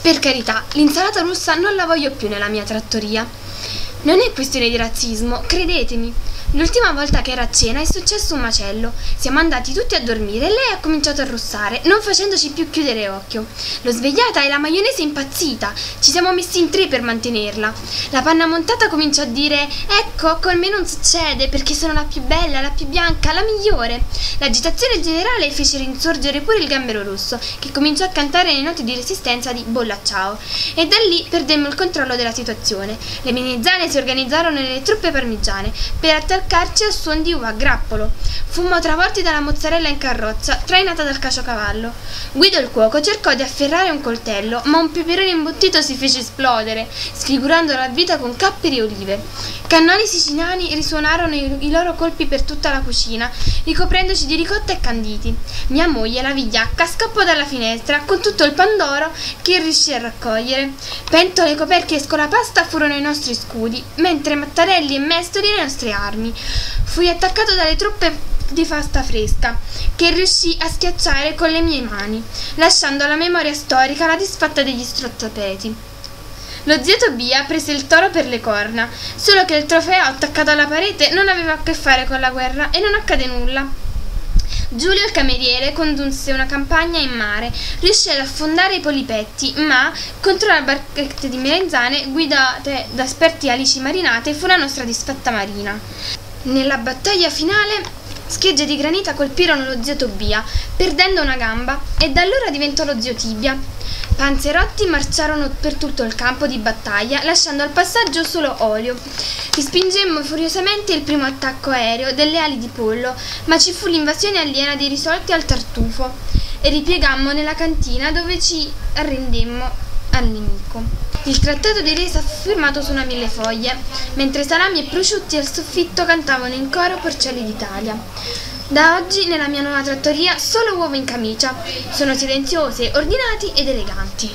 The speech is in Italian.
Per carità, l'insalata russa non la voglio più nella mia trattoria. Non è questione di razzismo, credetemi. L'ultima volta che era a cena è successo un macello. Siamo andati tutti a dormire e lei ha cominciato a russare, non facendoci più chiudere occhio. L'ho svegliata e la maionese è impazzita. Ci siamo messi in tre per mantenerla. La panna montata comincia a dire: ecco, con me non succede perché sono la più bella, la più bianca, la migliore. L'agitazione generale fece rinsorgere pure il gambero rosso, che cominciò a cantare le note di resistenza di Bolla Ciao. E da lì perdemmo il controllo della situazione. Le menezzane si organizzarono nelle truppe parmigiane per attaccarci al suon di uva a grappolo. Fummo travolti dalla mozzarella in carrozza, trainata dal caciocavallo. Guido il cuoco cercò di afferrare un coltello, ma un peperone imbottito si fece esplodere, sfigurando la vita con capperi e olive. Cannoni siciliani risuonarono i loro colpi per tutta la cucina, ricoprendoci di ricotta e canditi. Mia moglie, la vigliacca, scappò dalla finestra con tutto il pandoro che riuscì a raccogliere. Pentole, coperchi e scolapasta furono i nostri scudi, mentre mattarelli e mestoli le nostre armi. Fui attaccato dalle truppe di pasta fresca, che riuscì a schiacciare con le mie mani, lasciando alla memoria storica la disfatta degli strozzapeti. Lo zio Tobia prese il toro per le corna, solo che il trofeo attaccato alla parete non aveva a che fare con la guerra e non accade nulla. Giulio il cameriere condusse una campagna in mare, riuscì ad affondare i polipetti, ma contro le barchette di melanzane guidate da esperti alici marinate fu la nostra disfatta marina. Nella battaglia finale schegge di granita colpirono lo zio Tobia, perdendo una gamba, e da allora diventò lo zio Tibia. Panzerotti marciarono per tutto il campo di battaglia, lasciando al passaggio solo olio. Respingemmo furiosamente il primo attacco aereo delle ali di pollo, ma ci fu l'invasione aliena dei risolti al tartufo e ripiegammo nella cantina, dove ci arrendemmo al nemico. Il trattato di resa fu firmato su una millefoglie, mentre salami e prosciutti al soffitto cantavano in coro Porcelli d'Italia. Da oggi nella mia nuova trattoria solo uova in camicia. Sono silenziose, ordinati ed eleganti.